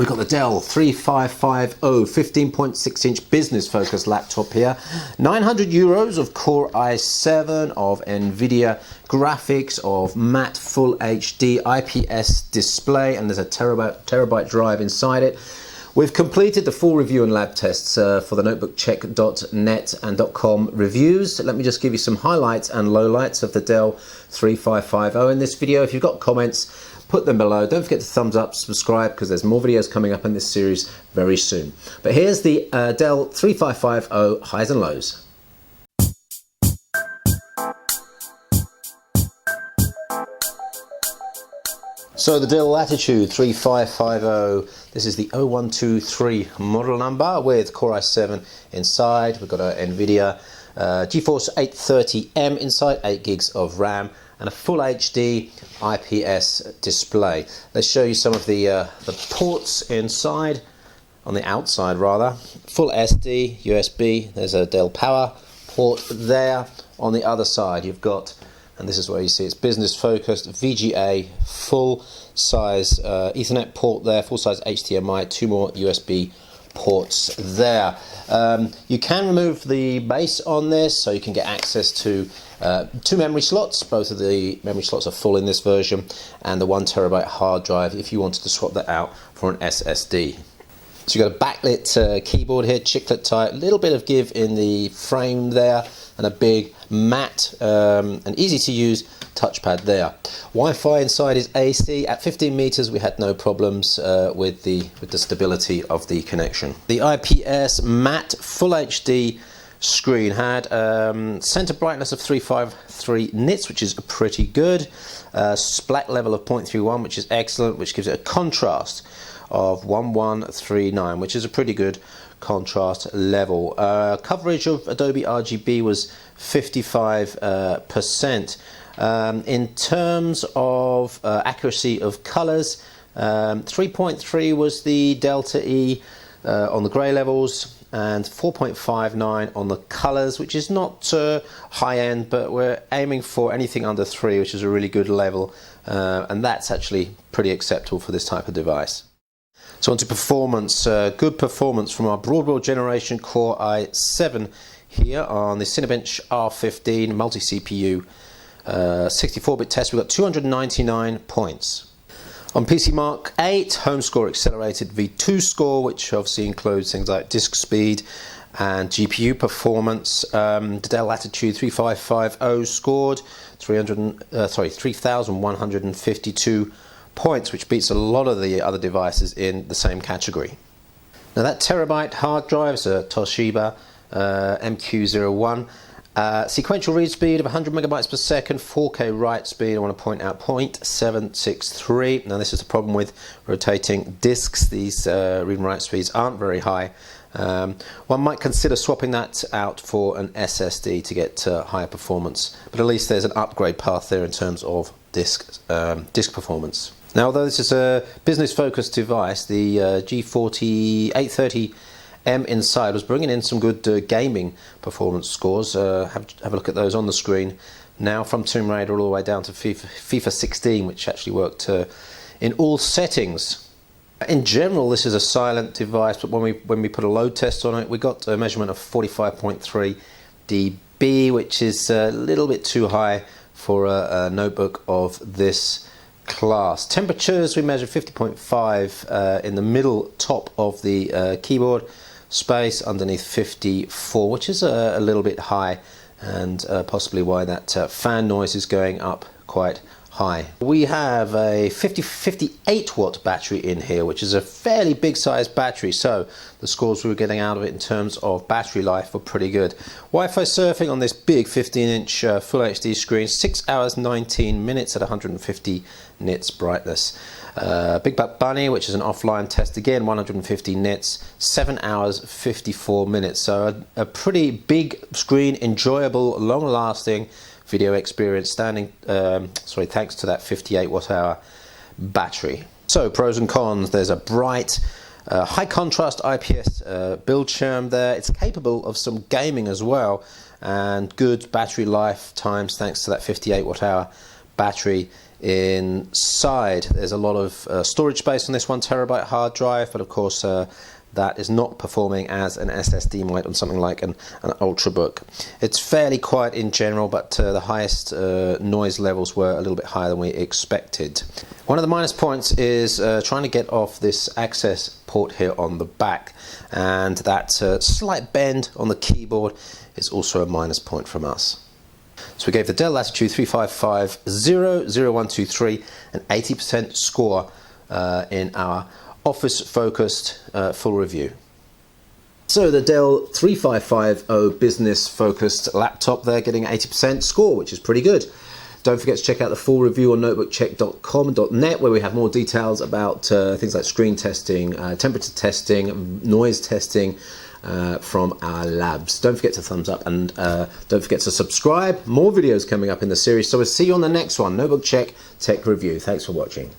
We've got the Dell 3550 15.6-inch business focused laptop here. 900 euros of Core i7, of Nvidia graphics, of matte full HD IPS display, and there's a terabyte drive inside it. We've completed the full review and lab tests for the notebookcheck.net and .com reviews. Let me just give you some highlights and lowlights of the Dell 3550 in this video. If you've got comments, put them below. Don't forget to thumbs up, subscribe, because there's more videos coming up in this series very soon. But here's the Dell 3550 highs and lows. So the Dell Latitude 3550, this is the 0123 model number with Core i7 inside. We've got a Nvidia GeForce 830M inside, 8 gigs of RAM, and a full HD IPS display. Let's show you some of the ports inside, on the outside rather. Full SD, USB, there's a Dell power port there. On the other side you've got, and this is where you see it's business focused, VGA, full size Ethernet port there, full size HDMI, 2 more USB ports there. You can remove the base on this, so you can get access to 2 memory slots. Both of the memory slots are full in this version, and the 1 terabyte hard drive if you wanted to swap that out for an SSD. So you've got a backlit keyboard here, chiclet type, a little bit of give in the frame there, and a big matte and easy to use touchpad there. Wi-Fi inside is AC. At 15 meters we had no problems with the stability of the connection. The IPS matte full HD screen had center brightness of 353 nits, which is pretty good. Black level of 0.31, which is excellent, which gives it a contrast of 1139, which is a pretty good contrast level. Coverage of Adobe RGB was 55%. In terms of accuracy of colors, 3.3 was the Delta E on the grey levels, and 4.59 on the colors, which is not high end, but we're aiming for anything under 3, which is a really good level, and that's actually pretty acceptable for this type of device. So on to performance. Good performance from our Broadwell generation Core i7 here on the Cinebench R15 multi-CPU 64-bit test. We've got 299 points. On PC Mark 8, home score accelerated V2 score, which obviously includes things like disk speed and GPU performance. The Dell Latitude 3550 scored 3,152 points, which beats a lot of the other devices in the same category. Now that terabyte hard drive is a Toshiba MQ01. Sequential read speed of 100 megabytes per second, 4K write speed, I want to point out 0.763. Now this is the problem with rotating disks. These read and write speeds aren't very high. One might consider swapping that out for an SSD to get higher performance, but at least there's an upgrade path there in terms of disk performance. Now, although this is a business-focused device, the G40 830M inside was bringing in some good gaming performance scores. Have a look at those on the screen now, from Tomb Raider all the way down to FIFA 16, which actually worked in all settings. In general, this is a silent device, but when we put a load test on it, we got a measurement of 45.3 dB, which is a little bit too high for a notebook of this class. Temperatures, we measured 50.5 in the middle top of the keyboard space, underneath 54, which is a little bit high, and possibly why that fan noise is going up quite high. We have a 58 watt battery in here, which is a fairly big size battery, so the scores we were getting out of it in terms of battery life were pretty good. Wi-Fi surfing on this big 15-inch full HD screen, 6 hours 19 minutes at 150 nits brightness. Big Buck Bunny, which is an offline test, again 150 nits, 7 hours 54 minutes. So a pretty big screen, enjoyable, long-lasting video experience, thanks to that 58 watt hour battery. So pros and cons: there's a bright high contrast IPS build scherm there. It's capable of some gaming as well, and good battery life times thanks to that 58 watt hour battery inside. There's a lot of storage space on this 1 terabyte hard drive, but of course that is not performing as an SSD might on something like an Ultrabook. It's fairly quiet in general, but the highest noise levels were a little bit higher than we expected. One of the minus points is trying to get off this access port here on the back, and that slight bend on the keyboard is also a minus point from us. So we gave the Dell Latitude 3550-0123 an 80% score in our office-focused full review. So the Dell 3550 business-focused laptop there getting an 80% score, which is pretty good. Don't forget to check out the full review on notebookcheck.com.net, where we have more details about things like screen testing, temperature testing, noise testing from our labs. Don't forget to thumbs up, and don't forget to subscribe. More videos coming up in the series. So we'll see you on the next one, Notebook Check Tech Review. Thanks for watching.